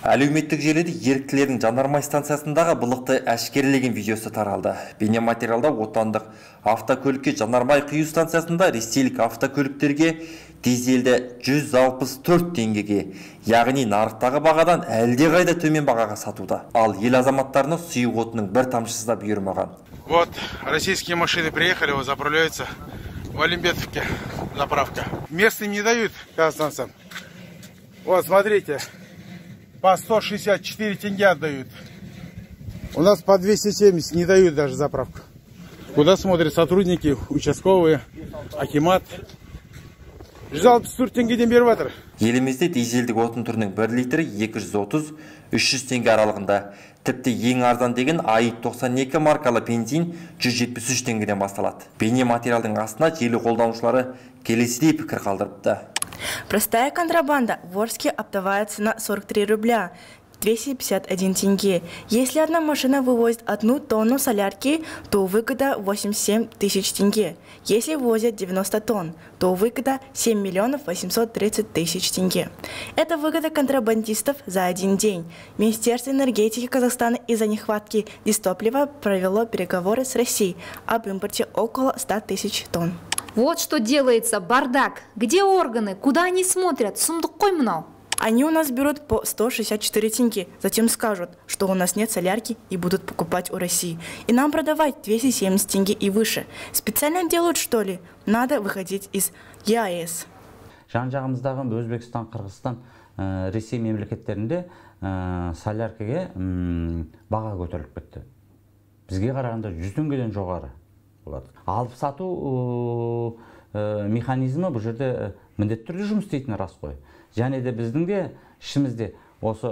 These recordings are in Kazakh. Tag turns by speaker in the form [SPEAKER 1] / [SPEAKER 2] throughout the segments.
[SPEAKER 1] Әлеуметтік желіде еріктілердің жанармай станциясындағы былықты әшкерелеген видеосы таралды. Бейнематериалда отандық автокөлікке жанармай құю станциясында ресейлік автокөліктерге дизельді 164 теңгеге, яғни нарықтағы бағадан әлдеқайда төмен бағаға сатуда. Ал ел азаматтарына сұйық отынның бір тамшысы да бұйырмаған.
[SPEAKER 2] Вот российские машины приехали, вот заправляются в Олимпетовке, заправка. Местным не дают казахстанцам. Вот смотрите. По 164 тенге отдают. У нас по 270 не дают даже заправку. Куда смотрят сотрудники, участковые, акимат. 164 теңгеден беріп жатыр.
[SPEAKER 1] Елімізде дизельдік отын түрінің 1 литрі 230-300 теңге аралығында. Тіпті ең арзан деген АИ-92 маркалы бензин 173 теңгеден басталады. Бейнематериалдың астына желі қолданушылары келесідей пікір қалдырыпты.
[SPEAKER 3] Простая контрабанда. В Орске оптовая цена 43 рубля, 251 тенге. Если одна машина вывозит 1 тонну солярки, то выгода 87 тысяч тенге. Если возят 90 тонн, то выгода 7 миллионов 830 тысяч тенге. Это выгода контрабандистов за один день. Министерство энергетики Казахстана из-за нехватки дистоплива провело переговоры с Россией об импорте около 100 тысяч тонн.
[SPEAKER 4] Вот что делается, бардак. Где органы? Куда они смотрят? Сундук қой мынау.
[SPEAKER 3] Они у нас берут по 164 тенге, затем скажут, что у нас нет солярки и будут покупать у России. И нам продавать 270 тенге и выше. Специально делают, что ли? Надо выходить из ЕАЭС.
[SPEAKER 5] Жан-жағымыздағы Өзбекстан, Қырғызстан, Ресей мемлекеттерінде соляркаға баға көтеріліп кетті. Бізге қарағанда 100 теңгеден жоғары. Алып сату механизмі бұл жерде міндетті түрде жұмыс істейтіні рас қой. Және де біздің де ішімізде осы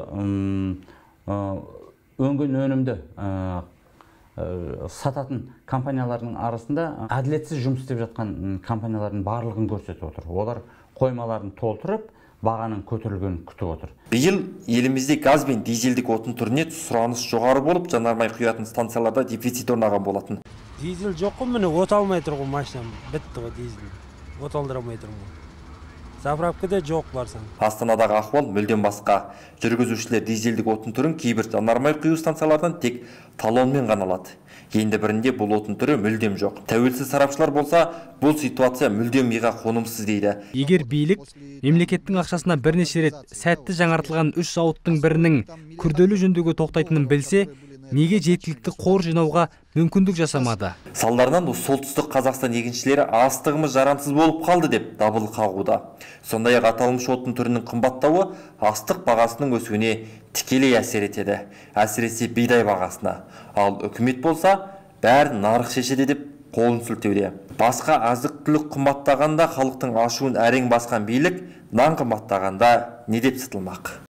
[SPEAKER 5] өнген өнімді сататын компаниялардың арасында әділетсіз жұмыс істеп жатқан компаниялардың барлығын көрсетіп отыр. Олар қоймаларын толтырып, бағаның көтерілгенін күтіп отыр.
[SPEAKER 1] Биыл елімізде газ бен дизельдік отын түріне сұраныс жоғары болып, жанармай құятын станцияларда дефицит орнаған болатын.
[SPEAKER 6] Дизель жоқ қой, міне от алмай тұр ғой машинам. Бітті ғой дизель. От алдырамай тұрмын. Заправкада жоқ барсаң.
[SPEAKER 1] Астанадағы ахуал мүлдем басқа. Жүргізушілер дизельдік отын түрін кейбір жанармай құю станциялардан тек талонмен ғана алады. Енді бірінде бұл отын түрі мүлдем жоқ. Тәуелсіз сарапшылар болса, бұл ситуация мүлдем миға қонымсыз дейді.
[SPEAKER 7] Егер билік мемлекеттің ақшасына бірнеше рет сәтті жаңартылған 3 зауыттың бірінің күрделі жөндеуге тоқтайтынын білсе, неге жеткілікті қор жинауға мүмкіндік жасамады?
[SPEAKER 1] Салдарынан солтүстік Қазақстан егіншілері астығымыз жарамсыз болып қалды деп дабыл қағуда. Сондай-ақ аталмыш отын түрінің қымбаттауы астық бағасының өсуіне тікелей әсер етеді. Әсіресе бидай бағасына. Ал үкімет болса, бәрін нарық шешеді деп қолын сілтеуде. Басқа азық-түлік қымбаттағанда халықтың ашуын әрең басқан билік, нан қымбаттағанда не деп сытылмақ?